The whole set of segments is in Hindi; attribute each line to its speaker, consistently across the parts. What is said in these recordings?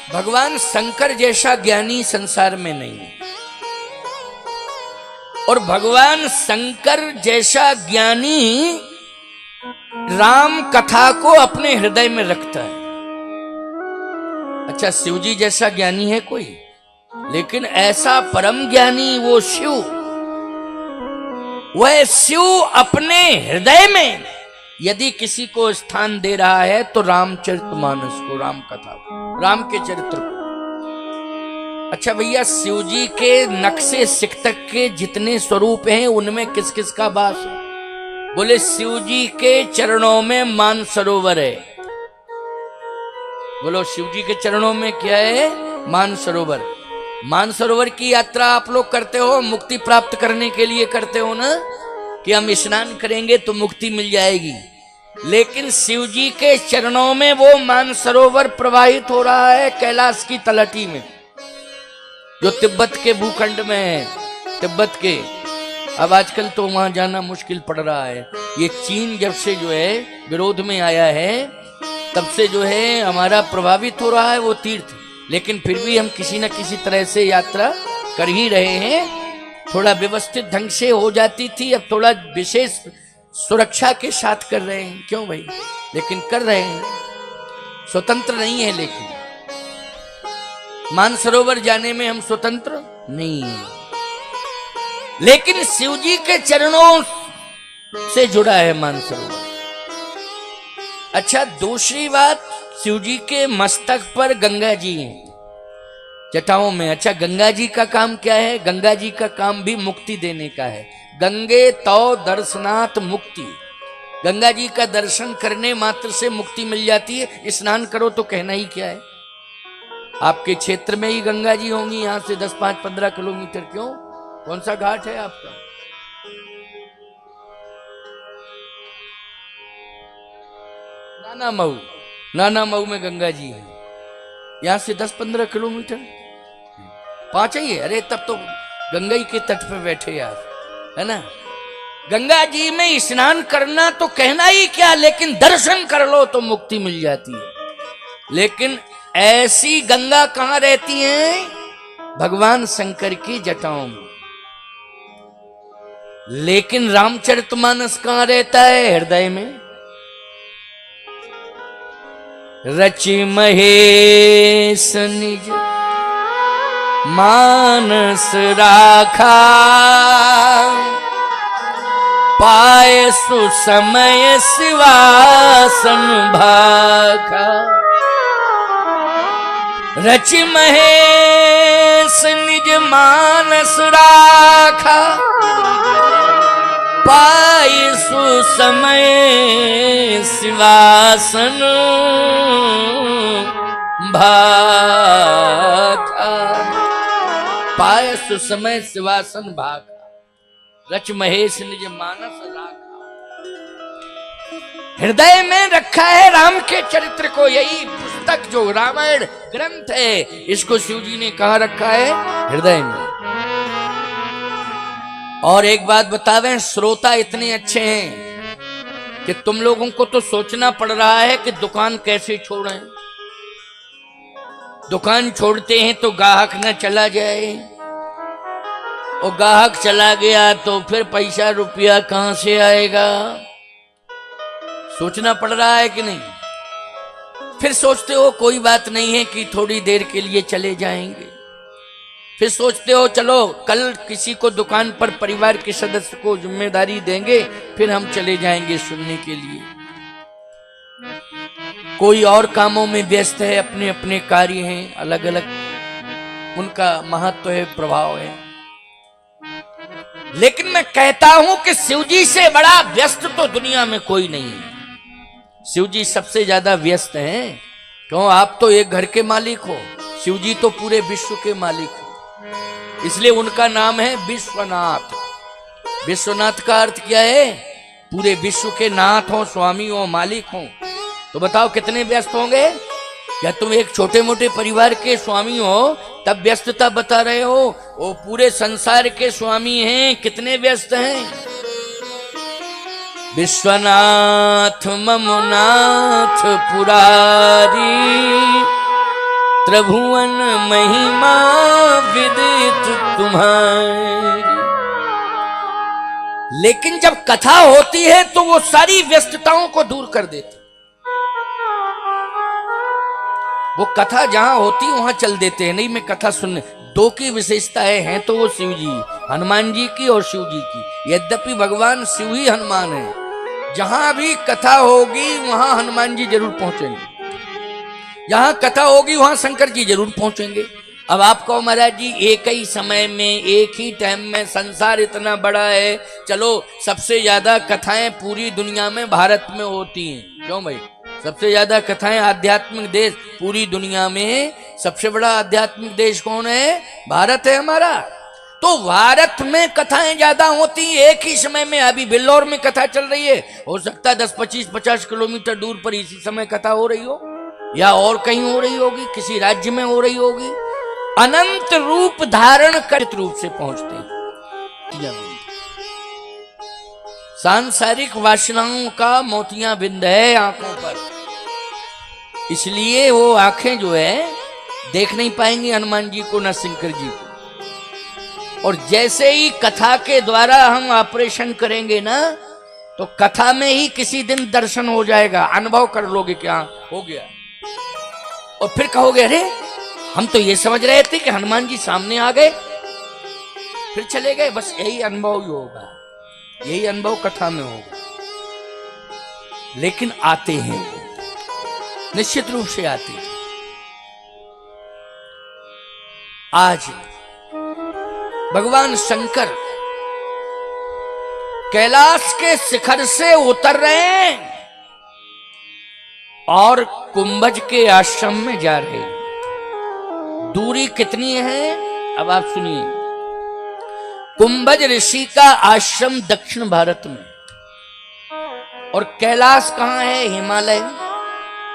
Speaker 1: भगवान शंकर जैसा ज्ञानी संसार में नहीं है, और भगवान शंकर जैसा ज्ञानी राम कथा को अपने हृदय में रखता है। अच्छा, शिव जी जैसा ज्ञानी है कोई, लेकिन ऐसा परम ज्ञानी वो शिव, वह शिव अपने हृदय में यदि किसी को स्थान दे रहा है तो रामचरितमानस को, राम कथा को, राम के चरित्र को। अच्छा भैया, शिव जी के नक्शे सिकतक के जितने स्वरूप हैं उनमें किस किस का वास है? बोले शिव जी के चरणों में मानसरोवर है। बोलो, शिव जी के चरणों में क्या है? मानसरोवर। मानसरोवर की यात्रा आप लोग करते हो, मुक्ति प्राप्त करने के लिए करते हो ना, कि हम स्नान करेंगे तो मुक्ति मिल जाएगी। लेकिन शिव जी के चरणों में वो मानसरोवर प्रवाहित हो रहा है कैलाश की तलहटी में, जो तिब्बत के भूखंड में है, तिब्बत के। अब आजकल तो वहां जाना मुश्किल पड़ रहा है। ये चीन जब से जो है विरोध में आया है, तब से जो है हमारा प्रभावित हो रहा है वो तीर्थ। लेकिन फिर भी हम किसी न किसी तरह से यात्रा कर ही रहे हैं। थोड़ा व्यवस्थित ढंग से हो जाती थी, अब थोड़ा विशेष सुरक्षा के साथ कर रहे हैं। क्यों भाई? लेकिन कर रहे हैं, स्वतंत्र नहीं है। लेकिन मानसरोवर जाने में हम स्वतंत्र नहीं है, लेकिन शिव जी के चरणों से जुड़ा है मानसरोवर। अच्छा, दूसरी बात, शिव जी के मस्तक पर गंगा जी हैं, जटाओं में। अच्छा, गंगा जी का काम क्या है? गंगा जी का काम भी मुक्ति देने का है। गंगे तो दर्शनात् मुक्ति। गंगा जी का दर्शन करने मात्र से मुक्ति मिल जाती है। स्नान करो तो कहना ही क्या है। आपके क्षेत्र में ही गंगा जी होंगी, यहां से 10-15 किलोमीटर। क्यों? कौन सा घाट है आपका? नाना मऊ में गंगा जी है, यहां से 10-15 किलोमीटर, 5 ही है। अरे तब तो गंगा ही के तट पे बैठे यार, है ना। गंगा जी में स्नान करना तो कहना ही क्या, लेकिन दर्शन कर लो तो मुक्ति मिल जाती है। लेकिन ऐसी गंगा कहां रहती है? भगवान शंकर की जटाओं में। लेकिन रामचरितमानस कहां रहता है? हृदय में। रचि महेश निज मानस राखा, पाए सुसमय शिवासन भाखा। रचि महेश निज मानस राखा, पाए सुसमय शिवासन भाखा। पाए सुसमय शिवासन भाखा, रच महेश निज मानस राखा। हृदय में रखा है राम के चरित्र को। यही पुस्तक जो रामायण ग्रंथ है, इसको शिव जी ने कहां रखा है? हृदय में। और एक बात बता दें, श्रोता इतने अच्छे हैं कि तुम लोगों को तो सोचना पड़ रहा है कि दुकान कैसे छोड़ें। दुकान छोड़ते हैं तो ग्राहक न चला जाए, और ग्राहक चला गया तो फिर पैसा रुपया कहां से आएगा? सोचना पड़ रहा है कि नहीं? फिर सोचते हो कोई बात नहीं है कि थोड़ी देर के लिए चले जाएंगे। फिर सोचते हो चलो कल किसी को दुकान पर परिवार के सदस्य को जिम्मेदारी देंगे, फिर हम चले जाएंगे सुनने के लिए। कोई और कामों में व्यस्त है, अपने अपने कार्य हैं, अलग अलग उनका महत्व है, प्रभाव है। लेकिन मैं कहता हूं कि शिवजी से बड़ा व्यस्त तो दुनिया में कोई नहीं है। शिवजी सबसे ज्यादा व्यस्त हैं। क्यों? आप तो एक घर के मालिक हो, शिवजी तो पूरे विश्व के मालिक हो। इसलिए उनका नाम है विश्वनाथ। विश्वनाथ का अर्थ क्या है? पूरे विश्व के नाथ हो, स्वामी हो, मालिक हो। तो बताओ कितने व्यस्त होंगे? क्या तुम एक छोटे मोटे परिवार के स्वामी हो तब व्यस्तता बता रहे हो? वो पूरे संसार के स्वामी हैं, कितने व्यस्त हैं। विश्वनाथ ममनाथ पुरारी, त्रिभुवन महिमा विदित तुम्हारी। लेकिन जब कथा होती है तो वो सारी व्यस्तताओं को दूर कर देती। वो कथा जहां होती वहां चल देते हैं, नहीं मैं कथा सुनने। दो की विशेषताएं हैं तो वो शिव जी, हनुमान जी की और शिव जी की। यद्यपि भगवान शिव ही हनुमान है। जहां भी कथा होगी वहां हनुमान जी जरूर पहुंचेंगे, जहां कथा होगी वहां शंकर जी जरूर पहुंचेंगे। अब आप कहो महाराज जी एक ही समय में एक ही टाइम में संसार इतना बड़ा है, चलो सबसे ज्यादा कथाएं पूरी दुनिया में भारत में होती हैं। क्यों भाई? सबसे ज्यादा कथाएं आध्यात्मिक देश पूरी दुनिया में, सबसे बड़ा आध्यात्मिक देश कौन है? भारत है हमारा। तो भारत में कथाएं ज्यादा होती एक ही समय में। अभी बिल्लौर में कथा चल रही है, हो सकता है 10, 25, 50 किलोमीटर दूर पर इसी समय कथा हो रही हो, या और कहीं हो रही होगी, किसी राज्य में हो रही होगी। अनंत रूप धारण कर रूप से पहुंचते हैं। सांसारिक वासनाओं का मोतिया बिंद है आंखों पर, इसलिए वो आंखें जो है देख नहीं पाएंगी हनुमान जी को, न शंकर जी को। और जैसे ही कथा के द्वारा हम ऑपरेशन करेंगे ना, तो कथा में ही किसी दिन दर्शन हो जाएगा, अनुभव कर लोगे क्या हो गया। और फिर कहोगे अरे हम तो ये समझ रहे थे कि हनुमान जी सामने आ गए फिर चले गए। बस यही अनुभव ही होगा, यही अनुभव कथा में होगा। लेकिन आते हैं, निश्चित रूप से आते हैं। आज भगवान शंकर कैलाश के शिखर से उतर रहे हैं और कुंभज के आश्रम में जा रहे हैं। दूरी कितनी है अब आप सुनिए। कुंभज ऋषि का आश्रम दक्षिण भारत में, और कैलाश कहां है? हिमालय।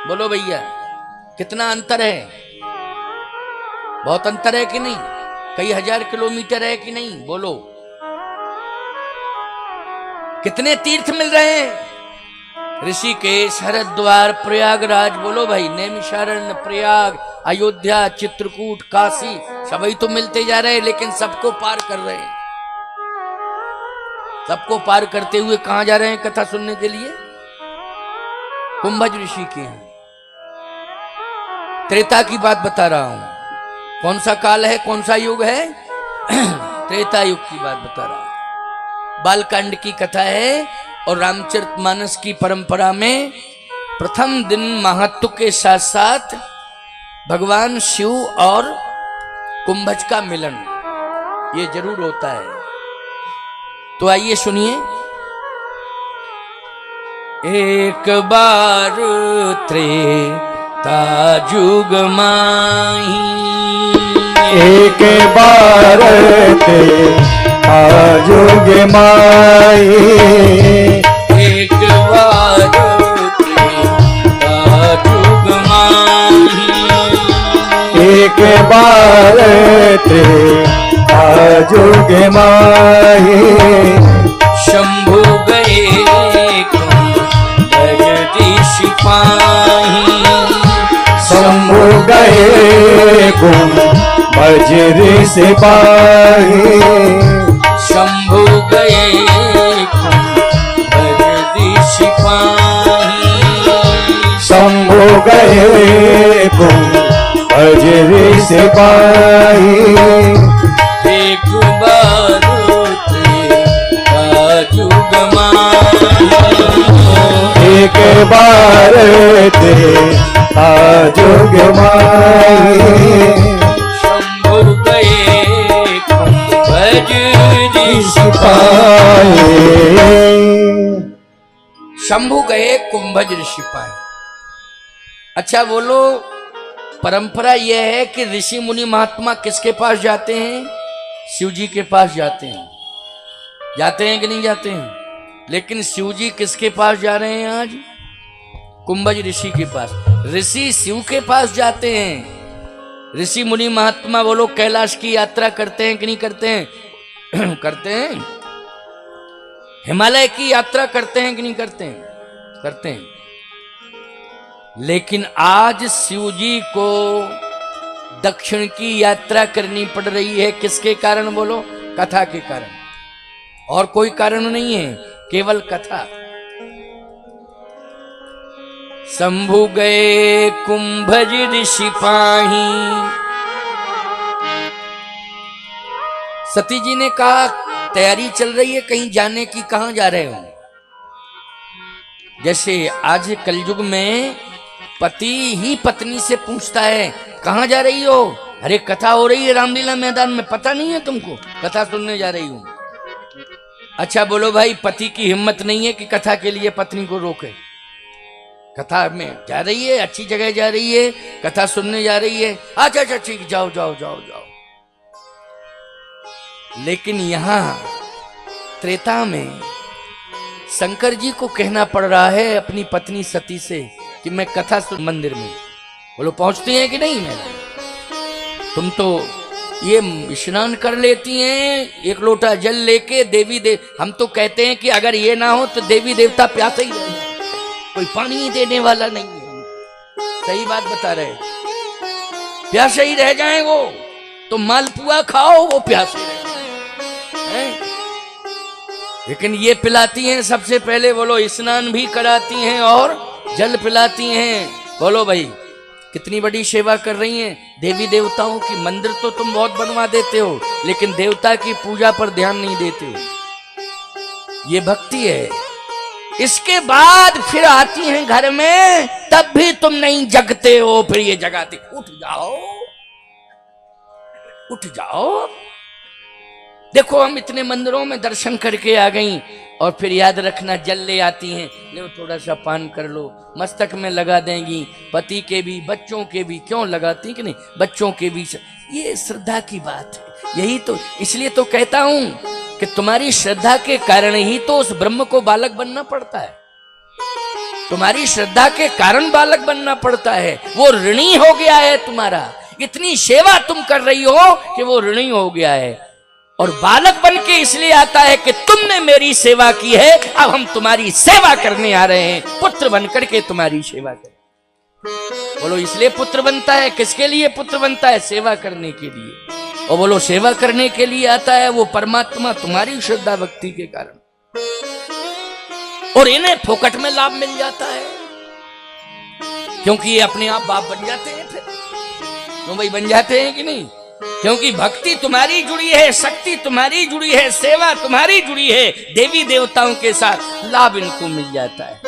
Speaker 1: बोलो भैया कितना अंतर है? बहुत अंतर है कि नहीं? कई हजार किलोमीटर है कि नहीं? बोलो कितने तीर्थ मिल रहे हैं? ऋषिकेश, हरिद्वार, प्रयागराज, बोलो भाई, नैमिषारण्य, प्रयाग, अयोध्या, चित्रकूट, काशी, सभी तो मिलते जा रहे हैं। लेकिन सबको पार कर रहे हैं। सबको पार करते हुए कहां जा रहे हैं कथा सुनने के लिए? कुंभज ऋषि के हैं। त्रेता की बात बता रहा हूं। कौन सा काल है, कौन सा युग है? त्रेता युग की बात बता रहा हूं। बालकांड की कथा है और रामचरितमानस की परंपरा में प्रथम दिन महत्व के साथ साथ भगवान शिव और कुंभज का मिलन ये जरूर होता है। तो आइए सुनिए। एक बार त्रेता जुग माही,
Speaker 2: एक बार त्रेता जुग माही,
Speaker 1: एक बार त्रेता जुग माही,
Speaker 2: एक बार त्रेता जुग माही।
Speaker 1: शंभु गए कुंभज ऋषि पाही,
Speaker 2: शंभु गए कुंभज ऋषि पाही,
Speaker 1: शंभु गए कुंभज ऋषि पाही,
Speaker 2: शंभु गए कुंभज ऋषि पाही।
Speaker 1: एक बार त्रेता जुग माही,
Speaker 2: एक बार त्रेता जुग माही,
Speaker 1: शंभु गए कुंभज ऋषि
Speaker 2: पाए।
Speaker 1: शंभु गए कुंभज ऋषि पाए। अच्छा बोलो, परंपरा यह है कि ऋषि मुनि महात्मा किसके पास जाते हैं? शिव जी के पास जाते हैं। जाते हैं कि नहीं जाते हैं? लेकिन शिव जी किसके पास जा रहे हैं आज? कुंभज ऋषि के पास। ऋषि शिव के पास जाते हैं। ऋषि मुनि महात्मा बोलो कैलाश की यात्रा करते हैं कि नहीं करते हैं? करते हैं। हिमालय की यात्रा करते हैं कि नहीं करते हैं? करते हैं। लेकिन आज शिव जी को दक्षिण की यात्रा करनी पड़ रही है। किसके कारण बोलो? कथा के कारण। और कोई कारण नहीं है, केवल कथा। शंभु गए कुंभज ऋषि पाही। सती जी ने कहा तैयारी चल रही है कहीं जाने की, कहां जा रहे हो? जैसे आज कलयुग में पति ही पत्नी से पूछता है कहां जा रही हो? अरे कथा हो रही है रामलीला मैदान में, पता नहीं है तुमको? कथा सुनने जा रही हूं। अच्छा बोलो भाई, पति की हिम्मत नहीं है कि कथा के लिए पत्नी को रोके? कथा में जा रही है, अच्छी जगह जा रही है, कथा सुनने जा रही है, अच्छा अच्छा ठीक, जाओ जाओ जाओ जाओ। लेकिन यहां त्रेता में शंकर जी को कहना पड़ रहा है अपनी पत्नी सती से कि मैं कथा सुन मंदिर में। बोलो पहुंचती हैं कि नहीं? मैं तुम तो ये स्नान कर लेती हैं एक लोटा जल लेके, देवी हम तो कहते हैं कि अगर ये ना हो तो देवी देवता प्यासे ही रह जाए, कोई पानी ही देने वाला नहीं है। सही बात बता रहे, प्यासे ही रह जाए वो। तो मालपुआ खाओ, वो प्यासे रहे। लेकिन ये पिलाती हैं सबसे पहले, बोलो स्नान भी कराती हैं और जल पिलाती हैं। बोलो भाई कितनी बड़ी सेवा कर रही हैं देवी देवताओं की। मंदिर तो तुम बहुत बनवा देते हो, लेकिन देवता की पूजा पर ध्यान नहीं देते हो। ये भक्ति है। इसके बाद फिर आती हैं घर में, तब भी तुम नहीं जगते हो। फिर ये जगाती, उठ जाओ उठ जाओ। देखो हम इतने मंदिरों में दर्शन करके आ गई, और फिर याद रखना जल ले आती हैं, ले थोड़ा सा पान कर लो, मस्तक में लगा देंगी। पति के भी बच्चों के भी, क्यों लगाती कि नहीं, बच्चों के भी। ये श्रद्धा की बात है। यही तो, इसलिए तो कहता हूं कि तुम्हारी श्रद्धा के कारण ही तो उस ब्रह्म को बालक बनना पड़ता है। तुम्हारी श्रद्धा के कारण बालक बनना पड़ता है। वो ऋणी हो गया है तुम्हारा। इतनी सेवा तुम कर रही हो कि वो ऋणी हो गया है। और बालक बन के इसलिए आता है कि तुमने मेरी सेवा की है, अब हम तुम्हारी सेवा करने आ रहे हैं, पुत्र बनकर के तुम्हारी सेवा करें। बोलो इसलिए पुत्र बनता है। किसके लिए पुत्र बनता है? सेवा करने के लिए। और बोलो सेवा करने के लिए आता है वो परमात्मा तुम्हारी श्रद्धा भक्ति के कारण। और इन्हें फोकट में लाभ मिल जाता है, क्योंकि ये अपने आप बाप बन जाते हैं। फिर तो भाई बन जाते हैं कि नहीं? क्योंकि भक्ति तुम्हारी जुड़ी है, शक्ति तुम्हारी जुड़ी है, सेवा तुम्हारी जुड़ी है देवी देवताओं के साथ। लाभ इनको मिल जाता है,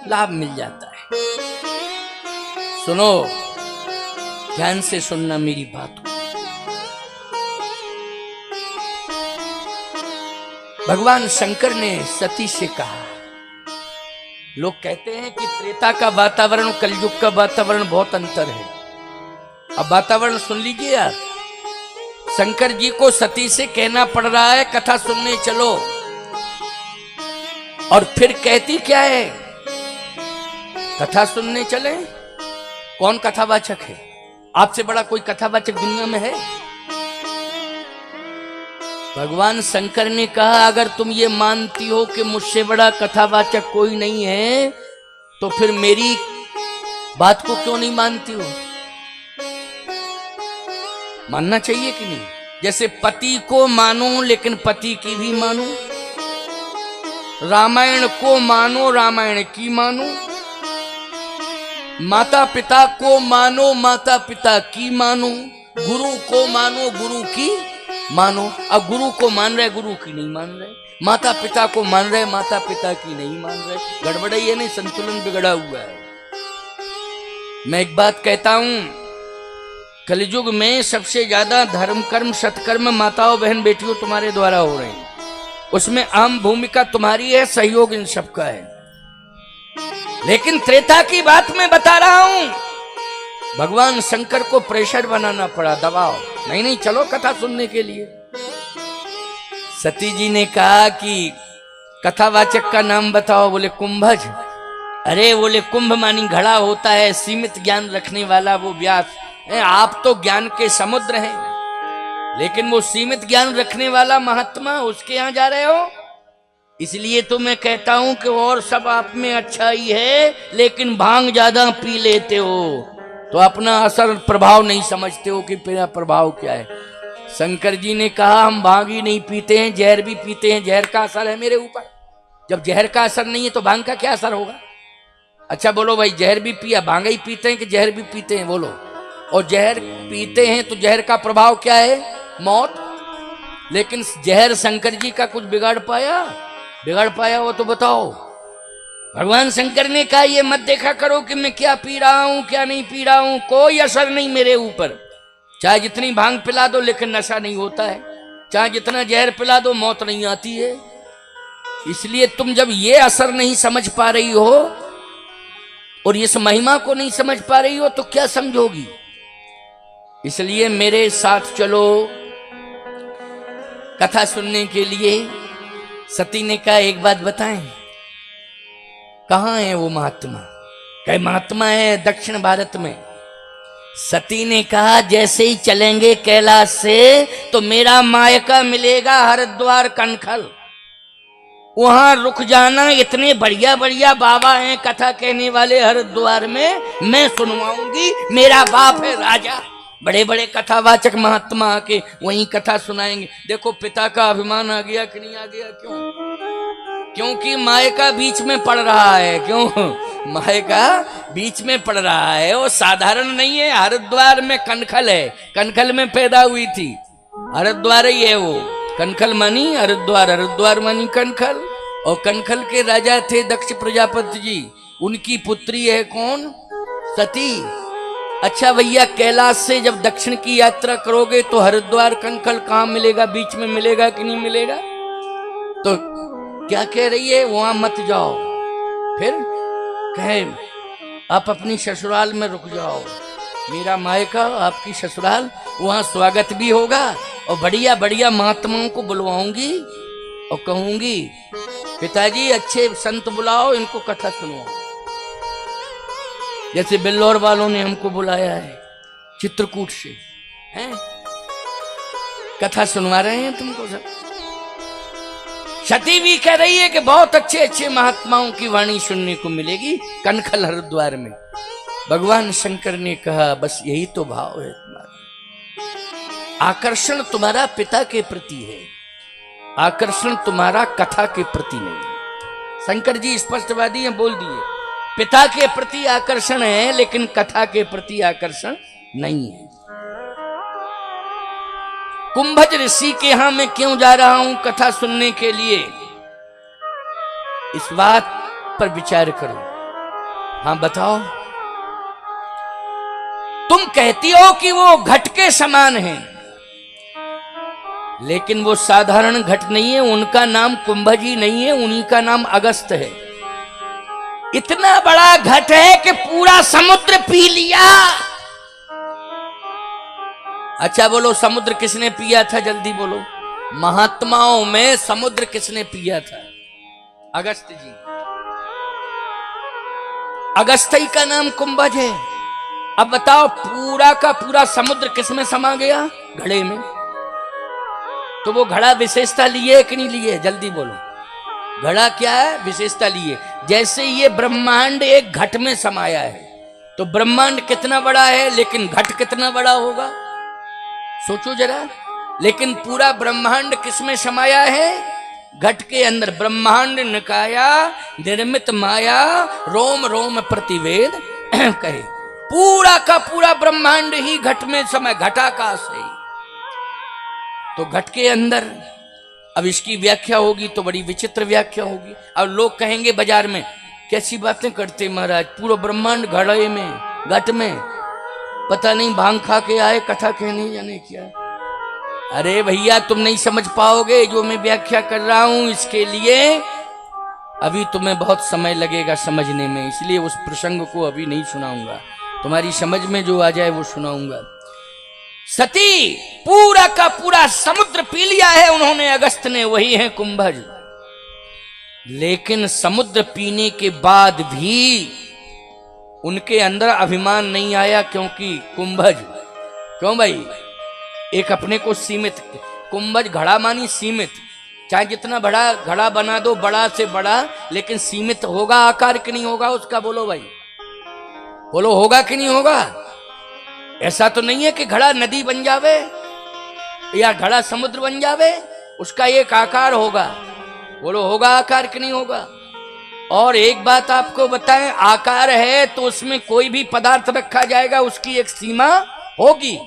Speaker 1: लाभ मिल जाता है। सुनो, ध्यान से सुनना मेरी बात को। भगवान शंकर ने सती से कहा, लोग कहते हैं कि त्रेता का वातावरण कलयुग का वातावरण बहुत अंतर है। अब वातावरण सुन लीजिए यार। शंकर जी को सती से कहना पड़ रहा है कथा सुनने चलो, और फिर कहती क्या है? कथा सुनने चले। कौन कथावाचक है? आपसे बड़ा कोई कथावाचक दुनिया में है? भगवान शंकर ने कहा अगर तुम ये मानती हो कि मुझसे बड़ा कथावाचक कोई नहीं है, तो फिर मेरी बात को क्यों नहीं मानती हो? मानना चाहिए कि नहीं? जैसे पति को मानो लेकिन पति की भी मानो, रामायण को मानो रामायण की मानो, माता पिता को मानो माता पिता की मानो, गुरु को मानो गुरु की मानो। अब गुरु को मान रहे, गुरु की नहीं मान रहे, माता पिता को मान रहे, माता पिता की नहीं मान रहे। गड़बड़ है नहीं, संतुलन बिगड़ा हुआ है। मैं एक बात कहता हूं, कलयुग में सबसे ज्यादा धर्म कर्म सत्कर्म माताओं बहन बेटियों तुम्हारे द्वारा हो रहे हैं। उसमें अहम भूमिका तुम्हारी है, सहयोग इन सबका है। लेकिन त्रेता की बात मैं बता रहा हूं, भगवान शंकर को प्रेशर बनाना पड़ा, दबाव। नहीं नहीं चलो कथा सुनने के लिए। सती जी ने कहा कि कथावाचक का नाम बताओ। बोले कुंभज। अरे बोले कुंभ मानी घड़ा होता है, सीमित ज्ञान रखने वाला वो व्यास। आप तो ज्ञान के समुद्र हैं, लेकिन वो सीमित ज्ञान रखने वाला महात्मा, उसके यहां जा रहे हो। इसलिए तो मैं कहता हूं कि और सब आप में अच्छा ही है, लेकिन भांग ज्यादा पी लेते हो। तो अपना असर प्रभाव नहीं समझते हो कि मेरा प्रभाव क्या है। शंकर जी ने कहा हम भांग ही नहीं पीते हैं, जहर भी पीते हैं, जहर का असर है मेरे ऊपर। जब जहर का असर नहीं है तो भांग का क्या असर होगा? अच्छा बोलो भाई, जहर भी पिया, भांग ही पीते हैं कि जहर भी पीते हैं? बोलो। और जहर पीते हैं तो जहर का प्रभाव क्या है? मौत। लेकिन जहर शंकर जी का कुछ बिगाड़ पाया वो तो बताओ। भगवान शंकर ने कहा ये मत देखा करो कि मैं क्या पी रहा हूं क्या नहीं पी रहा हूं, कोई असर नहीं मेरे ऊपर। चाहे जितनी भांग पिला दो लेकिन नशा नहीं होता है, चाहे जितना जहर पिला दो मौत नहीं आती है। इसलिए तुम जब ये असर नहीं समझ पा रही हो और इस महिमा को नहीं समझ पा रही हो तो क्या समझोगी? इसलिए मेरे साथ चलो कथा सुनने के लिए। सती ने कहा एक बात बताएं, कहां है वो महात्मा? कहे महात्मा है दक्षिण भारत में। सती ने कहा जैसे ही चलेंगे कैलाश से तो मेरा मायका मिलेगा हरिद्वार कनखल, वहां रुक जाना। इतने बढ़िया बढ़िया बाबा हैं कथा कहने वाले हरिद्वार में, मैं सुनवाऊंगी। मेरा बाप है राजा, बड़े बड़े कथावाचक महात्मा आके वहीं कथा सुनाएंगे। देखो पिता का अभिमान आ गया कि नहीं आ गया? क्यों? क्योंकि मायका बीच में पड़ रहा है। क्यों? मायका बीच में पड़ रहा है, वो साधारण नहीं है। हरिद्वार में कनखल है, कनखल में पैदा हुई थी, हरिद्वार ही है वो। कनखल मानी हरिद्वार, हरिद्वार मानी कनखल। और कनखल के राजा थे दक्ष प्रजापति जी, उनकी पुत्री है कौन? सती। अच्छा भैया, कैलाश से जब दक्षिण की यात्रा करोगे तो हरिद्वार कनखल कहाँ मिलेगा? बीच में मिलेगा कि नहीं मिलेगा? तो क्या कह रही है? वहां मत जाओ। फिर कहे आप अपनी ससुराल में रुक जाओ, मेरा मायका आपकी ससुराल, वहां स्वागत भी होगा और बढ़िया बढ़िया महात्माओं को बुलवाऊंगी और कहूंगी पिताजी अच्छे संत बुलाओ, इनको कथा सुनवाओ। जैसे बिल्लौर वालों ने हमको बुलाया है चित्रकूट से, हैं कथा सुनवा रहे हैं तुमको सब। सती भी कह रही है कि बहुत अच्छे अच्छे महात्माओं की वाणी सुनने को मिलेगी कनखल हरिद्वार में। भगवान शंकर ने कहा बस यही तो भाव है तुम्हारा, आकर्षण तुम्हारा पिता के प्रति है, आकर्षण तुम्हारा कथा के प्रति नहीं। शंकर जी स्पष्टवादी हैं, बोल दिए पिता के प्रति आकर्षण है लेकिन कथा के प्रति आकर्षण नहीं है। कुंभज ऋषि के यहां मैं क्यों जा रहा हूं कथा सुनने के लिए, इस बात पर विचार करो। हां बताओ, तुम कहती हो कि वो घट के समान है, लेकिन वो साधारण घट नहीं है, उनका नाम कुंभज ही नहीं है, उन्हीं का नाम अगस्त है। इतना बड़ा घट है कि पूरा समुद्र पी लिया। अच्छा बोलो, समुद्र किसने पिया था? जल्दी बोलो। महात्माओं में समुद्र किसने पिया था? अगस्त जी। अगस्त ही का नाम कुंभज है। अब बताओ पूरा का पूरा समुद्र किसमें समा गया? घड़े में। तो वो घड़ा विशेषता लिए कि नहीं लिए? जल्दी बोलो। घड़ा क्या है? विशेषता लिए। जैसे ये ब्रह्मांड एक घट में समाया है, तो ब्रह्मांड कितना बड़ा है लेकिन घट कितना बड़ा होगा? सोचो जरा। लेकिन पूरा ब्रह्मांड किसमें समाया है? घट के अंदर। ब्रह्मांड निकाया निर्मित माया रोम रोम प्रतिवेद कहे, पूरा का पूरा ब्रह्मांड ही घट में समय, घटाकाश है। तो घट के अंदर अब इसकी व्याख्या होगी तो बड़ी विचित्र व्याख्या होगी। अब लोग कहेंगे बाजार में कैसी बातें करते महाराज, पूरा ब्रह्मांड घड़े में, घट में, पता नहीं भांग खा के आए कथा कहने जाने क्या। अरे भैया तुम नहीं समझ पाओगे जो मैं व्याख्या कर रहा हूं, इसके लिए अभी तुम्हें बहुत समय लगेगा समझने में, इसलिए उस प्रसंग को अभी नहीं सुनाऊंगा, तुम्हारी समझ में जो आ जाए वो सुनाऊंगा। सती पूरा का पूरा समुद्र पी लिया है उन्होंने, अगस्त ने, वही है कुंभज। लेकिन समुद्र पीने के बाद भी उनके अंदर अभिमान नहीं आया, क्योंकि कुंभज, क्यों भाई, एक अपने को सीमित, कुंभज घड़ा मानी सीमित, चाहे जितना बड़ा घड़ा बना दो, बड़ा से बड़ा, लेकिन सीमित होगा आकार कि नहीं होगा उसका? बोलो भाई, बोलो होगा कि नहीं होगा? ऐसा तो नहीं है कि घड़ा नदी बन जावे या घड़ा समुद्र बन जावे, उसका एक आकार होगा। बोलो होगा आकार कि नहीं होगा? और एक बात आपको बताएं, आकार है तो उसमें कोई भी पदार्थ रखा जाएगा, उसकी एक सीमा होगी।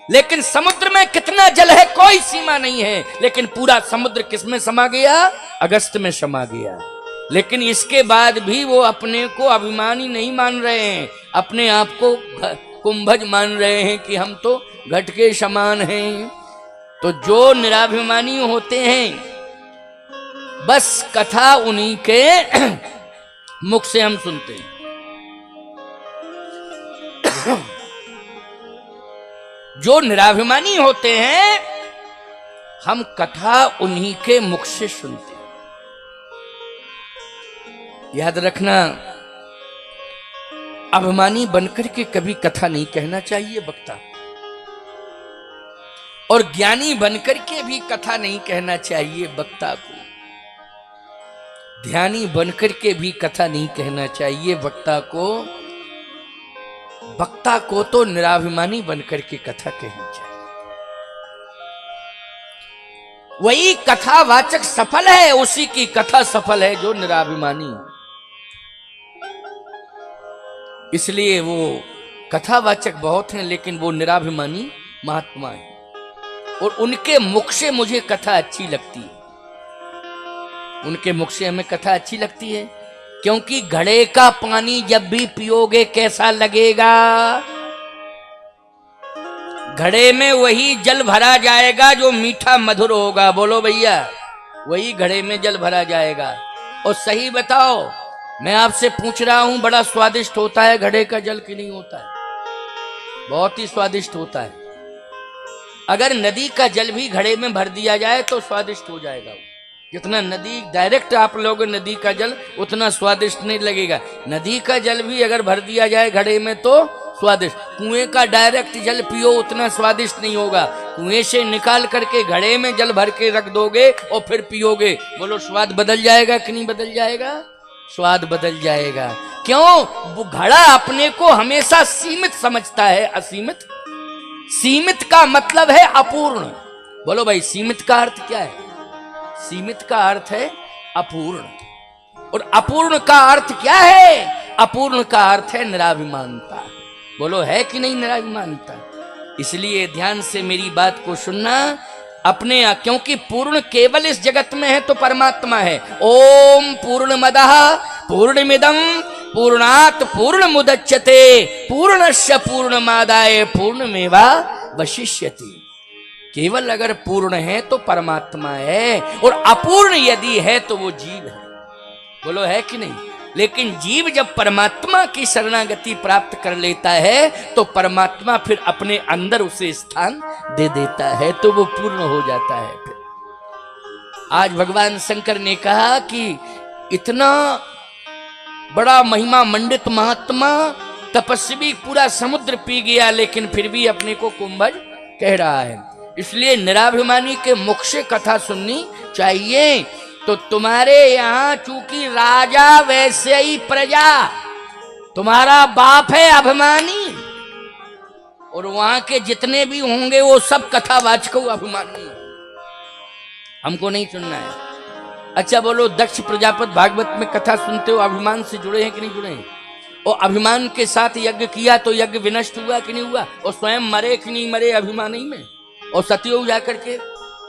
Speaker 1: लेकिन समुद्र में कितना जल है कोई सीमा नहीं है, लेकिन पूरा समुद्र किसमें समा गया? अगस्त में समा गया। लेकिन इसके बाद भी वो अपने को अभिमानी नहीं मान रहे हैं, अपने आप को कुंभज मान रहे हैं कि हम तो घट के समान हैं। तो जो निराभिमानी होते हैं, बस कथा उन्हीं के मुख से हम सुनते हैं। जो निराभिमानी होते हैं, हम कथा उन्हीं के मुख से सुनते हैं। याद रखना, अभिमानी बनकर के कभी कथा नहीं कहना चाहिए वक्ता, और ज्ञानी बनकर के भी कथा नहीं कहना चाहिए वक्ता को। ध्यानी बनकर के भी कथा नहीं कहना चाहिए वक्ता को। वक्ता को तो निराभिमानी बनकर के कथा कहनी चाहिए। वही कथावाचक सफल है, उसी की कथा सफल है जो निराभिमानी। इसलिए वो कथावाचक बहुत हैं, लेकिन वो निराभिमानी महात्मा है, और उनके मुख से मुझे कथा अच्छी लगती है। उनके मुख से हमें कथा अच्छी लगती है, क्योंकि घड़े का पानी जब भी पियोगे कैसा लगेगा? घड़े में वही जल भरा जाएगा जो मीठा मधुर होगा। बोलो भैया, वही घड़े में जल भरा जाएगा। और सही बताओ, मैं आपसे पूछ रहा हूं, बड़ा स्वादिष्ट होता है घड़े का जल कि नहीं होता है? बहुत ही स्वादिष्ट होता है। अगर नदी का जल भी घड़े में भर दिया जाए तो स्वादिष्ट हो जाएगा। जितना नदी डायरेक्ट आप लोग नदी का जल, उतना स्वादिष्ट नहीं लगेगा। नदी का जल भी अगर भर दिया जाए घड़े में तो स्वादिष्ट। कुएं का डायरेक्ट जल पियो उतना स्वादिष्ट नहीं होगा। कुएं से निकाल करके घड़े में जल भर के रख दोगे और फिर पियोगे, बोलो स्वाद बदल जाएगा कि नहीं बदल जाएगा? स्वाद बदल जाएगा। क्यों? वो घड़ा अपने को हमेशा सीमित समझता है, असीमित। सीमित का मतलब है अपूर्ण। बोलो भाई, सीमित का अर्थ क्या है? सीमित का अर्थ है अपूर्ण, और अपूर्ण का अर्थ क्या है? अपूर्ण का अर्थ है निराभिमानता। बोलो है कि नहीं निराभिमानता? इसलिए ध्यान से मेरी बात को सुनना अपने, क्योंकि पूर्ण केवल इस जगत में है तो परमात्मा है। ओम पूर्णमदः पूर्णमिदं पूर्णात् पूर्णमुदच्यते पूर्णस्य पूर्णमादाय पूर्णमेवावशिष्यति। केवल अगर पूर्ण है तो परमात्मा है, और अपूर्ण यदि है तो वो जीव है। बोलो है कि नहीं? लेकिन जीव जब परमात्मा की शरणागति प्राप्त कर लेता है तो परमात्मा फिर अपने अंदर उसे स्थान दे देता है, तो वो पूर्ण हो जाता है। फिर आज भगवान शंकर ने कहा कि इतना बड़ा महिमा मंडित महात्मा तपस्वी पूरा समुद्र पी गया, लेकिन फिर भी अपने को कुंभज कह रहा है। इसलिए निराभिमानी के मुख से कथा सुननी चाहिए। तो तुम्हारे यहां चूंकि राजा वैसे ही प्रजा, तुम्हारा बाप है अभिमानी, और वहां के जितने भी होंगे वो सब कथावाचक अभिमानी। हमको नहीं सुनना है। अच्छा बोलो, दक्ष प्रजापति भागवत में कथा सुनते हो, अभिमान से जुड़े हैं कि नहीं जुड़े हैं? और अभिमान के साथ यज्ञ किया तो यज्ञ विनष्ट हुआ कि नहीं हुआ? और स्वयं मरे कि नहीं मरे अभिमान ही में? और सतयुग जाकर के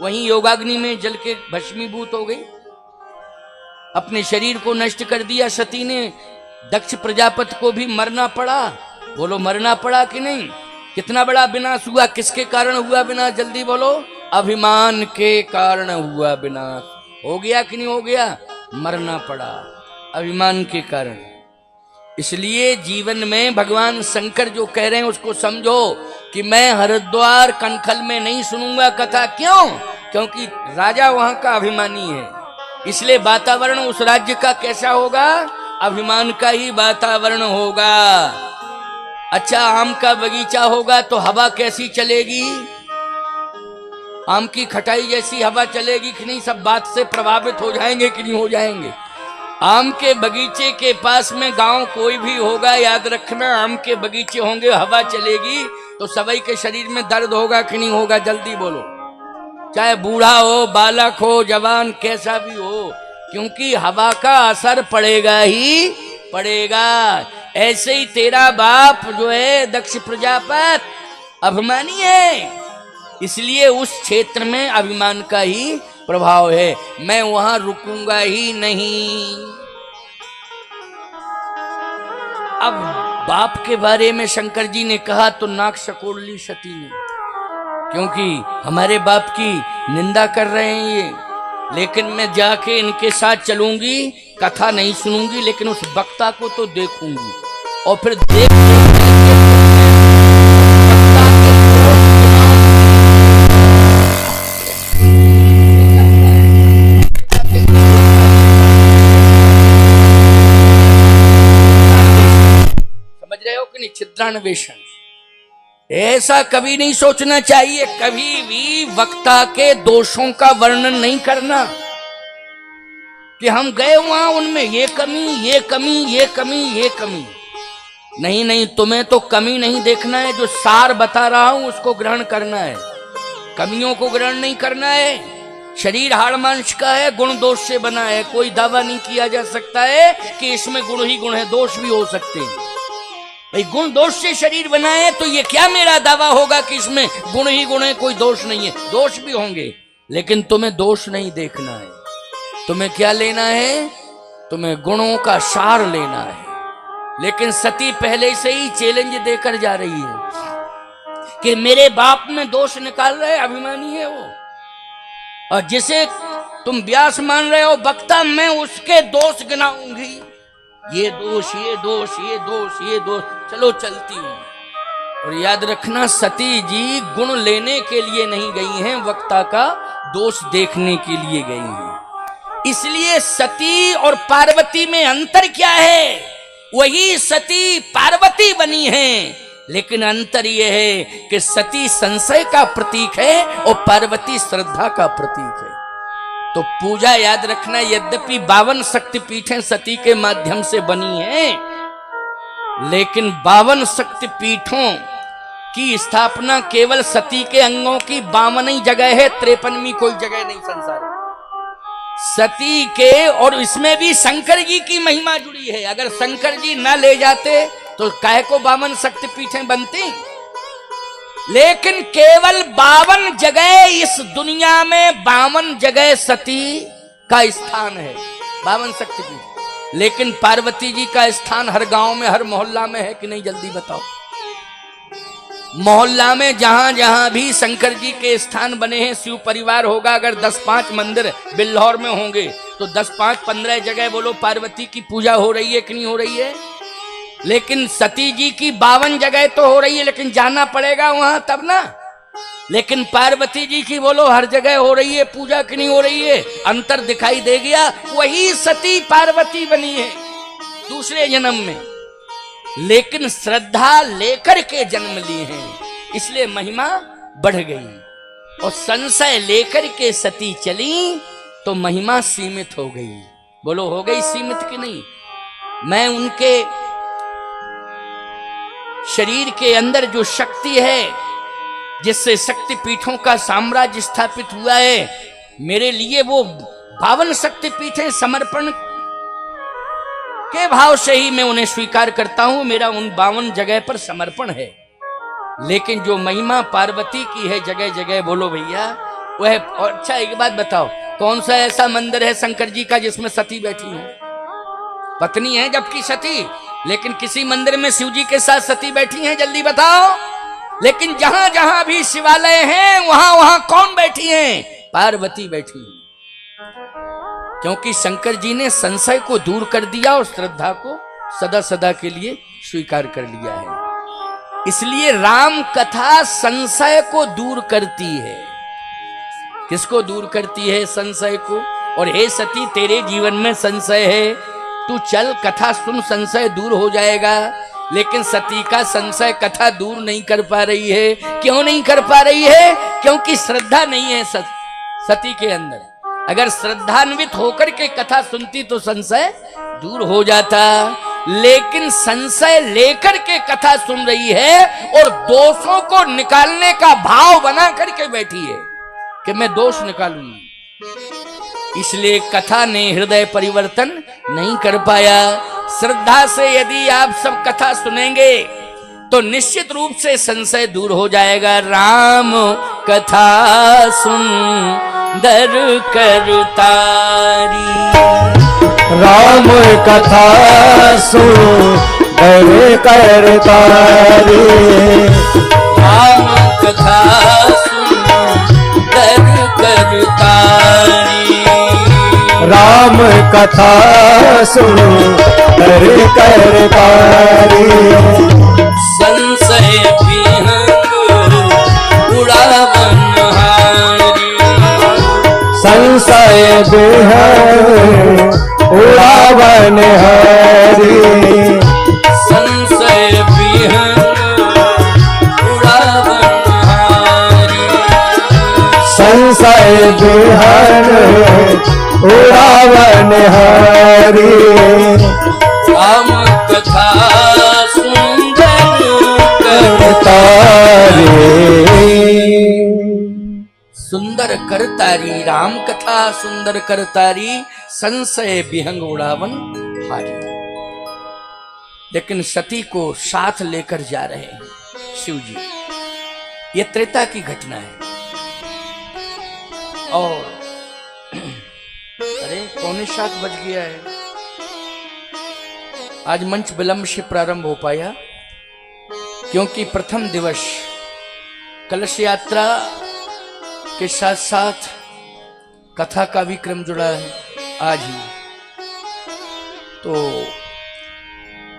Speaker 1: वहीं योगाग्नि में जल के भस्मीभूत हो गई, अपने शरीर को नष्ट कर दिया सती ने। दक्ष प्रजापति को भी मरना पड़ा। बोलो मरना पड़ा कि नहीं? कितना बड़ा विनाश हुआ? किसके कारण हुआ विनाश? जल्दी बोलो। अभिमान के कारण हुआ विनाश। हो गया कि नहीं हो गया? मरना पड़ा अभिमान के कारण। इसलिए जीवन में भगवान शंकर जो कह रहे हैं उसको समझो कि मैं हरिद्वार कनखल में नहीं सुनूंगा कथा। क्यों? क्योंकि राजा वहां का अभिमानी है, इसलिए वातावरण उस राज्य का कैसा होगा? अभिमान का ही वातावरण होगा। अच्छा, आम का बगीचा होगा तो हवा कैसी चलेगी? आम की खटाई जैसी हवा चलेगी कि नहीं? सब बात से प्रभावित हो जाएंगे कि नहीं हो जाएंगे? आम के बगीचे के पास में गांव कोई भी होगा, याद रखना, आम के बगीचे होंगे, हवा चलेगी तो सभी के शरीर में दर्द होगा कि नहीं होगा? जल्दी बोलो। चाहे बूढ़ा हो, बालक हो, जवान, कैसा भी हो, क्योंकि हवा का असर पड़ेगा ही पड़ेगा। ऐसे ही तेरा बाप जो है दक्ष प्रजापति अभिमानी है, इसलिए उस क्षेत्र में अभिमान का ही प्रभाव है। मैं वहां रुकूंगा ही नहीं। अब बाप के बारे में शंकर जी ने कहा तो नाक सकोड़ ली सती ने, क्योंकि हमारे बाप की निंदा कर रहे हैं ये। लेकिन मैं जाके इनके साथ चलूंगी, कथा नहीं सुनूंगी, लेकिन उस वक्ता को तो देखूंगी और फिर देख समझ रहे हो कि नहीं? छिद्रान्वेषण ऐसा कभी नहीं सोचना चाहिए। कभी भी वक्ता के दोषों का वर्णन नहीं करना कि हम गए वहां, उनमें ये कमी, ये कमी, ये कमी, ये कमी। नहीं नहीं, तुम्हें तो कमी नहीं देखना है, जो सार बता रहा हूं उसको ग्रहण करना है, कमियों को ग्रहण नहीं करना है। शरीर हाड़ मांस का है, गुण दोष से बना है। कोई दावा नहीं किया जा सकता है कि इसमें गुण ही गुण है, दोष भी हो सकते हैं। भाई गुण दोष से शरीर बना है तो ये क्या मेरा दावा होगा कि इसमें गुण ही गुण है, कोई दोष नहीं है? दोष भी होंगे, लेकिन तुम्हें दोष नहीं देखना है। तुम्हें क्या लेना है? तुम्हें गुणों का सार लेना है। लेकिन सती पहले से ही चैलेंज देकर जा रही है कि मेरे बाप में दोष निकाल रहे, अभिमानी है वो, और जिसे तुम व्यास मान रहे हो वक्ता, मैं उसके दोष गिनाऊंगी। ये दोष, ये दोष, ये दोष, ये दोष, चलो चलती हूं। और याद रखना, सती जी गुण लेने के लिए नहीं गई हैं, वक्ता का दोष देखने के लिए गई हैं। इसलिए सती और पार्वती में अंतर क्या है? वही सती पार्वती बनी है, लेकिन अंतर यह है कि सती संशय का प्रतीक है और पार्वती श्रद्धा का प्रतीक है। तो पूजा याद रखना, यद्यपि 52 शक्तिपीठें सती के माध्यम से बनी हैं, लेकिन 52 शक्तिपीठों की स्थापना केवल सती के अंगों की 52 ही जगह है, 53वीं कोई जगह नहीं संसार में। सती के, और इसमें भी शंकर जी की महिमा जुड़ी है। अगर शंकर जी न ले जाते तो काहे को 52 शक्तिपीठें बनती? लेकिन केवल 52 जगह इस दुनिया में, 52 जगह सती का स्थान है, 52 शक्तिपीठ। लेकिन पार्वती जी का स्थान हर गांव में, हर मोहल्ला में है कि नहीं? जल्दी बताओ। मोहल्ला में जहां जहां भी शंकर जी के स्थान बने हैं, शिव परिवार होगा, अगर 10-5 मंदिर बिल्लौर में होंगे तो 10-5-15 जगह बोलो पार्वती की पूजा हो रही है कि नहीं हो रही है? लेकिन सती जी की 52 जगह तो हो रही है, लेकिन जाना पड़ेगा वहां तब ना। लेकिन पार्वती जी की बोलो हर जगह हो रही है पूजा कि नहीं हो रही है? अंतर दिखाई दे गया। वही सती पार्वती बनी है दूसरे जन्म में, लेकिन श्रद्धा लेकर के जन्म लिए हैं, इसलिए महिमा बढ़ गई। और संशय लेकर के सती चली तो महिमा सीमित हो गई। बोलो हो गई सीमित कि नहीं? मैं उनके शरीर के अंदर जो शक्ति है, जिससे शक्ति पीठों का साम्राज्य स्थापित हुआ है, मेरे लिए वो 52 शक्तिपीठें समर्पण के भाव से ही मैं उन्हें स्वीकार करता हूं। मेरा उन 52 जगह पर समर्पण है। लेकिन जो महिमा पार्वती की है जगह जगह, बोलो भैया वह। और अच्छा एक बात बताओ, कौन सा ऐसा मंदिर है शंकर जी का जिसमें सती बैठी हो? पत्नी है जबकि सती, लेकिन किसी मंदिर में शिव जी के साथ सती बैठी हैं? जल्दी बताओ। लेकिन जहां जहां भी शिवालय हैं, वहां वहां कौन बैठी हैं? पार्वती बैठी हैं। क्योंकि शंकर जी ने संशय को दूर कर दिया और श्रद्धा को सदा सदा के लिए स्वीकार कर लिया है। इसलिए राम कथा संशय को दूर करती है। किसको दूर करती है? संशय को। और हे सती, तेरे जीवन में संशय है, तू चल कथा सुन, संशय दूर हो जाएगा। लेकिन सती का संशय कथा दूर नहीं कर पा रही है। क्यों नहीं कर पा रही है? क्योंकि श्रद्धा नहीं है सती के अंदर। अगर श्रद्धान्वित होकर के कथा सुनती तो संशय दूर हो जाता। लेकिन संशय लेकर के कथा सुन रही है और दोषों को निकालने का भाव बना करके बैठी है कि मैं दोष निकालूंगी। इसलिए कथा ने हृदय परिवर्तन नहीं कर पाया। श्रद्धा से यदि आप सब कथा सुनेंगे तो निश्चित रूप से संशय दूर हो जाएगा। राम कथा सुंदर करतारी,
Speaker 2: राम कथा सुंदर करतारी,
Speaker 1: राम कथा सुंदर करतारी,
Speaker 2: राम कथा सुंदर करतारी,
Speaker 1: संशय विहंग उड़ावन हारी,
Speaker 2: संशय विहंग उड़ावन हारी,
Speaker 1: संशय विहंग उड़ावन हारी,
Speaker 2: संशय विहंग उड़ावन हारी,
Speaker 1: राम कथा सुंदर
Speaker 2: करतारी,
Speaker 1: सुंदर करतारी, राम कथा सुंदर करतारी, संशय विहंग उड़ावन हारी। लेकिन सती को साथ लेकर जा रहे हैं शिव जी। ये त्रेता की घटना है। और अरे 7:15 बज गया है। आज मंच विलंब से प्रारंभ हो पाया क्योंकि प्रथम दिवस कलश यात्रा के साथ साथ कथा का भी क्रम जुड़ा है आज ही। तो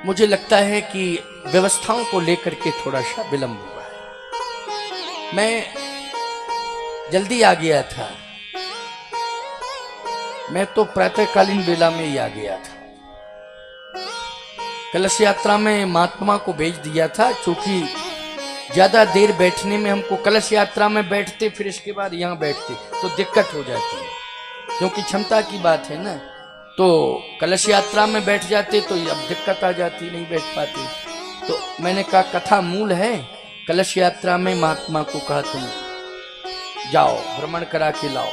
Speaker 1: मुझे लगता है कि व्यवस्थाओं को लेकर के थोड़ा सा विलंब हुआ है। मैं जल्दी आ गया था, मैं तो प्रातःकालीन बेला में ही आ गया था। कलश यात्रा में महात्मा को भेज दिया था, क्योंकि ज्यादा देर बैठने में हमको, कलश यात्रा में बैठते फिर इसके बाद यहाँ बैठते तो दिक्कत हो जाती है, क्योंकि क्षमता की बात है ना। तो कलश यात्रा में बैठ जाते तो अब दिक्कत आ जाती, नहीं बैठ पाते। तो मैंने कहा कथा मूल है, कलश यात्रा में महात्मा को कहा तुम जाओ भ्रमण करा के लाओ,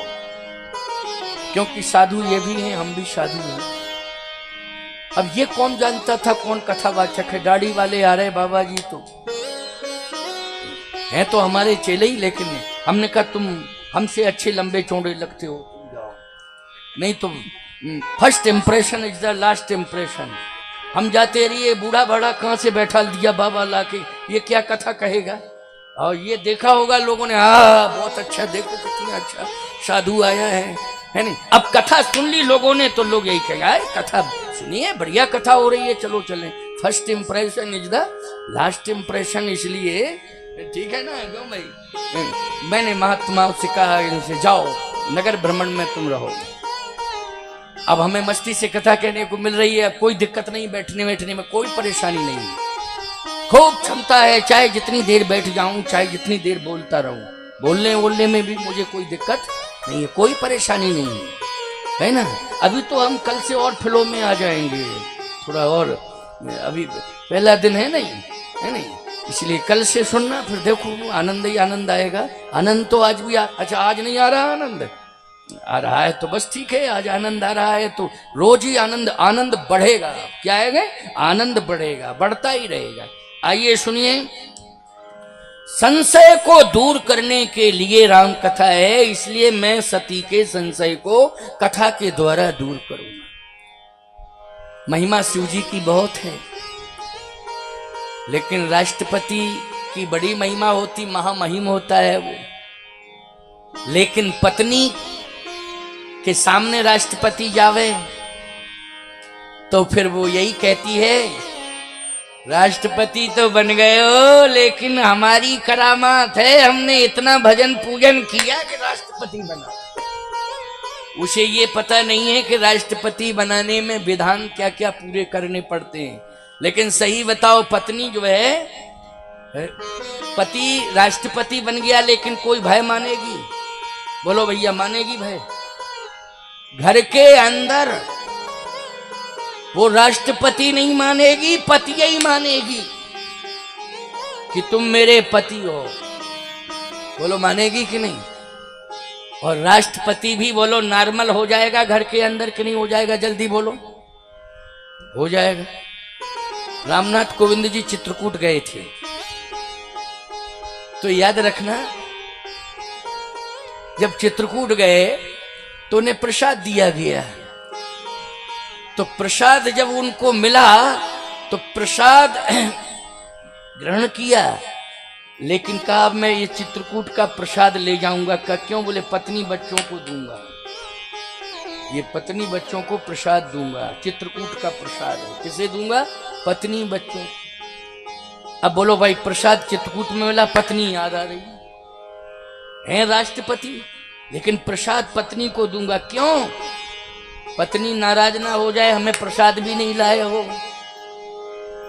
Speaker 1: क्योंकि साधु ये भी हैं, हम भी साधु हैं। अब ये कौन जानता था कौन कथावाचक है? दाढ़ी वाले आ रहे बाबा जी तो हैं तो हमारे चेले ही, लेकिन हमने कहा तुम हमसे अच्छे लंबे चौड़े लगते हो, तुम जाओ, नहीं तो first impression is the last impression. हम जाते रहिए, बूढ़ा बड़ा कहाँ से बैठा दिया बाबा लाके, ये क्या कथा कहेगा। और ये देखा होगा लोगों ने, हाँ बहुत अच्छा, देखो कितना अच्छा साधु आया है नहीं। अब कथा सुन ली लोगों ने तो लोग यही कहेंगे, कथा सुनिए बढ़िया कथा हो रही है, चलो चलें। First impression is the last impression, इसलिए ठीक है ना क्यों भाई। मैंने महात्माओं से कहा इनसे जाओ नगर भ्रमण में तुम रहो। अब हमें मस्ती से कथा कहने को मिल रही है, कोई दिक्कत नहीं, बैठने बैठने में कोई परेशानी नहीं, खूब क्षमता है, चाहे जितनी देर बैठ जाऊं, चाहे जितनी देर बोलता रहूं, बोलने में भी मुझे कोई दिक्कत नहीं है, कोई परेशानी नहीं है ना। अभी तो हम कल से और फ्लो में आ जाएंगे थोड़ा, और अभी पहला दिन है नहीं, इसलिए कल से सुनना, फिर देखो आनंद ही आनंद आएगा। आनंद तो आज भी अच्छा आज नहीं आ रहा, आनंद आ रहा है तो बस ठीक है, आज आनंद आ रहा है तो रोज ही आनंद बढ़ेगा। क्या है, आनंद बढ़ेगा, बढ़ता ही रहेगा। आइए सुनिए, संशय को दूर करने के लिए राम कथा है, इसलिए मैं सती के संशय को कथा के द्वारा दूर करूंगा। महिमा शिव जी की बहुत है, लेकिन राष्ट्रपति की बड़ी महिमा होती, महामहिम होता है वो। लेकिन पत्नी के सामने राष्ट्रपति जावे तो फिर वो यही कहती है, राष्ट्रपति तो बन गए हो, लेकिन हमारी करामात है, हमने इतना भजन पूजन किया कि राष्ट्रपति बना। उसे ये पता नहीं है कि राष्ट्रपति बनाने में विधान क्या क्या पूरे करने पड़ते हैं। लेकिन सही बताओ, पत्नी जो है, पति राष्ट्रपति बन गया लेकिन कोई भय मानेगी? बोलो भैया, मानेगी भय? घर के अंदर वो राष्ट्रपति नहीं मानेगी, पति ही मानेगी कि तुम मेरे पति हो। बोलो मानेगी कि नहीं? और राष्ट्रपति भी बोलो नॉर्मल हो जाएगा घर के अंदर कि नहीं हो जाएगा? जल्दी बोलो। हो जाएगा। रामनाथ कोविंद जी चित्रकूट गए थे, तो याद रखना जब चित्रकूट गए तो उन्हें प्रसाद दिया गया। तो प्रसाद जब उनको मिला तो प्रसाद ग्रहण किया, लेकिन कहा अब मैं ये चित्रकूट का प्रसाद ले जाऊंगा। क्यों? बोले पत्नी बच्चों को दूंगा, ये पत्नी बच्चों को प्रसाद दूंगा। चित्रकूट का प्रसाद है, किसे दूंगा? पत्नी बच्चों। अब बोलो भाई प्रसाद चित्रकूट में मिला, पत्नी याद आ रही है राष्ट्रपति, लेकिन प्रसाद पत्नी को दूंगा। क्यों? पत्नी नाराज ना हो जाए, हमें प्रसाद भी नहीं लाए हो।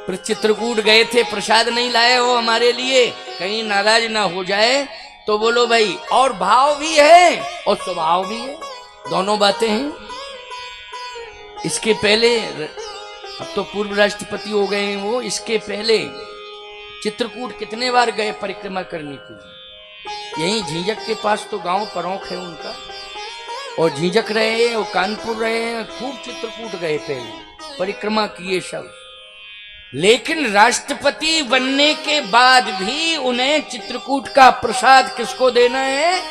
Speaker 1: फिर चित्रकूट गए थे, प्रसाद नहीं लाए हो हमारे लिए, कहीं नाराज ना हो जाए। तो बोलो भाई, और भाव भी है और स्वभाव भी है, दोनों बातें हैं। इसके पहले, अब तो पूर्व राष्ट्रपति हो गए हैं वो, इसके पहले चित्रकूट कितने बार गए परिक्रमा करने के लिए। यहीं झींझक के पास तो गांव परौख है उनका, और झींझक रहे हैं और कानपुर रहे हैं, खूब चित्रकूट गए पहले, परिक्रमा किए सब। लेकिन राष्ट्रपति बनने के बाद भी उन्हें चित्रकूट का प्रसाद किसको देना है?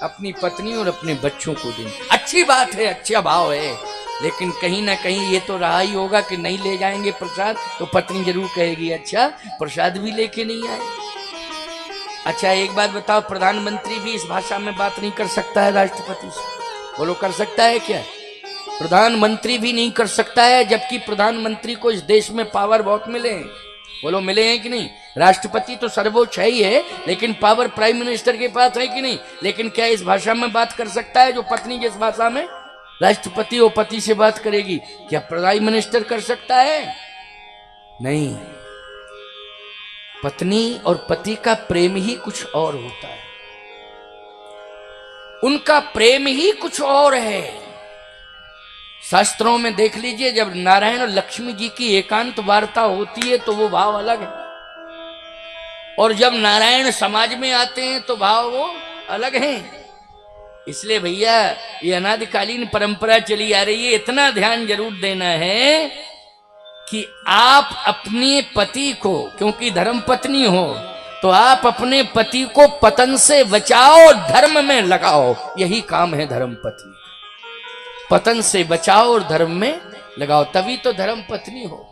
Speaker 1: अपनी पत्नी और अपने बच्चों को देना। अच्छी बात है, अच्छा भाव है, लेकिन कहीं ना कहीं ये तो रहा ही होगा कि नहीं ले जाएंगे प्रसाद तो पत्नी जरूर कहेगी अच्छा प्रसाद भी लेके नहीं आए। अच्छा एक बात बताओ, प्रधानमंत्री भी इस भाषा में बात नहीं कर सकता है राष्ट्रपति से? बोलो कर सकता है क्या? प्रधानमंत्री भी नहीं कर सकता है, जबकि प्रधानमंत्री को इस देश में पावर बहुत मिले हैं। बोलो मिले हैं कि नहीं? राष्ट्रपति तो सर्वोच्च है ही है, लेकिन पावर प्राइम मिनिस्टर के पास है कि नहीं? लेकिन क्या इस भाषा में बात कर सकता है जो पत्नी जिस भाषा में राष्ट्रपति और पति से बात करेगी, क्या प्राइम मिनिस्टर कर सकता है? नहीं। पत्नी और पति का प्रेम ही कुछ और होता है, उनका प्रेम ही कुछ और है। शास्त्रों में देख लीजिए, जब नारायण और लक्ष्मी जी की एकांत वार्ता होती है तो वो भाव अलग है, और जब नारायण समाज में आते हैं तो भाव वो अलग हैं। इसलिए भैया ये अनादिकालीन परंपरा चली आ रही है, इतना ध्यान जरूर देना है कि आप अपने पति को, क्योंकि धर्म पत्नी हो, तो आप अपने पति को पतन से बचाओ, धर्म में लगाओ। यही काम है धर्म पत्नी, पतन से बचाओ और धर्म में लगाओ, तभी तो धर्म पत्नी हो।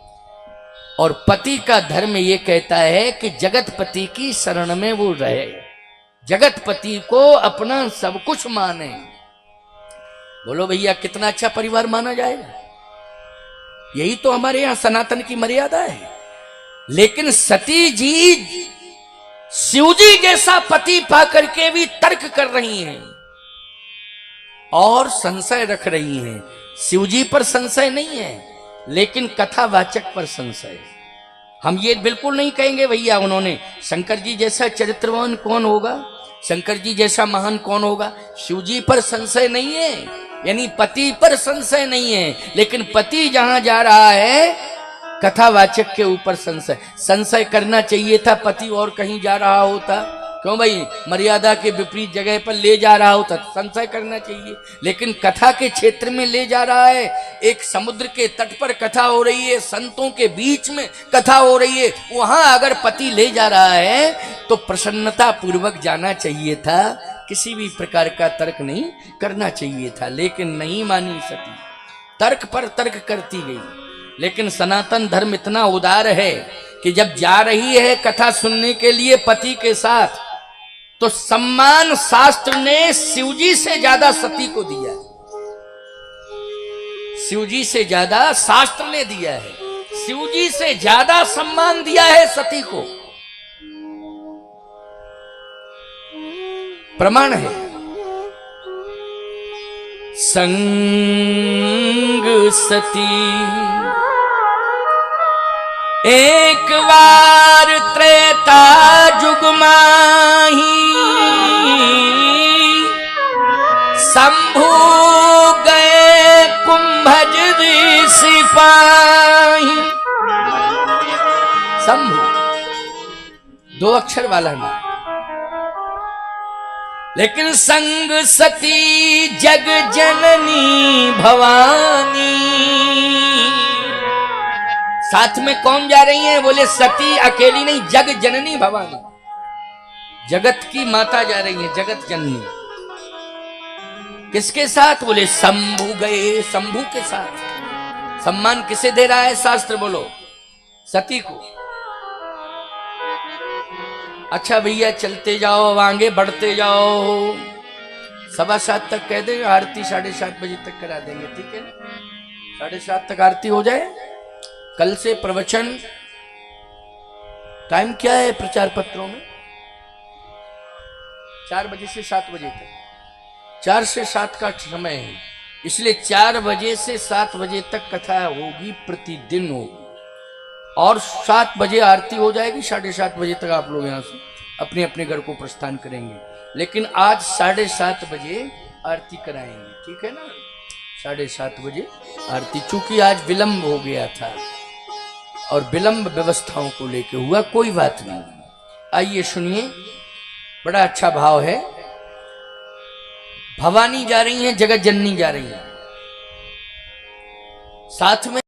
Speaker 1: और पति का धर्म ये कहता है कि जगत पति की शरण में वो रहे, जगत पति को अपना सब कुछ माने। बोलो भैया कितना अच्छा परिवार माना जाएगा? यही तो हमारे यहां सनातन की मर्यादा है। लेकिन सती जी शिव जी जैसा पति पा करके भी तर्क कर रही हैं और संशय रख रही हैं। शिव जी पर संशय नहीं है, लेकिन कथावाचक पर संशय है। हम ये बिल्कुल नहीं कहेंगे भैया उन्होंने, शंकर जी जैसा चरित्रवान कौन होगा, शंकर जी जैसा महान कौन होगा? शिव जी पर संशय नहीं है, यानी पति पर संशय नहीं है, लेकिन पति जहां जा रहा है कथावाचक के ऊपर संशय करना चाहिए था। पति और कहीं जा रहा होता, क्यों भाई, मर्यादा के विपरीत जगह पर ले जा रहा होता तो संशय करना चाहिए, लेकिन कथा के क्षेत्र में ले जा रहा है। एक समुद्र के तट पर कथा हो रही है, संतों के बीच में कथा हो रही है, वहां अगर पति ले जा रहा है तो प्रसन्नता पूर्वक जाना चाहिए था, किसी भी प्रकार का तर्क नहीं करना चाहिए था। लेकिन नहीं मानी सती, तर्क पर तर्क करती गई। लेकिन सनातन धर्म इतना उदार है कि जब जा रही है कथा सुनने के लिए पति के साथ, तो सम्मान शास्त्र ने शिवजी से ज्यादा सती को दिया है, शिवजी से ज्यादा शास्त्र ने दिया है, शिवजी से ज्यादा सम्मान दिया है सती को। प्रमाण है संग सती एक बार त्रेता जुग माही, शंभु गए कुंभज ऋषि सिपाही। शंभु 2 अक्षर वाला नाम, लेकिन संग सती जग जननी भवानी। साथ में कौन जा रही है? बोले सती अकेली नहीं, जग जननी भवानी, जगत की माता जा रही है, जगत जननी। किसके साथ? बोले शंभु गए, शंभु के साथ। सम्मान किसे दे रहा है शास्त्र? बोलो सती को। अच्छा भैया चलते जाओ, अब आगे बढ़ते जाओ, 7:15 तक कह देंगे, आरती 7:30 बजे तक करा देंगे, ठीक है ना? 7:30 तक आरती हो जाए। कल से प्रवचन टाइम क्या है प्रचार पत्रों में? 4 बजे से 7 बजे तक, 4 से 7 का समय है, इसलिए 4 बजे से 7 बजे तक कथा होगी, प्रतिदिन होगी, और 7 बजे आरती हो जाएगी। 7:30 बजे तक आप लोग यहाँ से अपने अपने घर को प्रस्थान करेंगे, लेकिन आज 7:30 बजे आरती कराएंगे, ठीक है ना? 7:30 बजे आरती, चूंकि आज विलंब हो गया था और विलंब व्यवस्थाओं को लेके हुआ, कोई बात नहीं। आइए सुनिए, बड़ा अच्छा भाव है। भवानी जा रही हैं, जगत जननी जा रही है, साथ में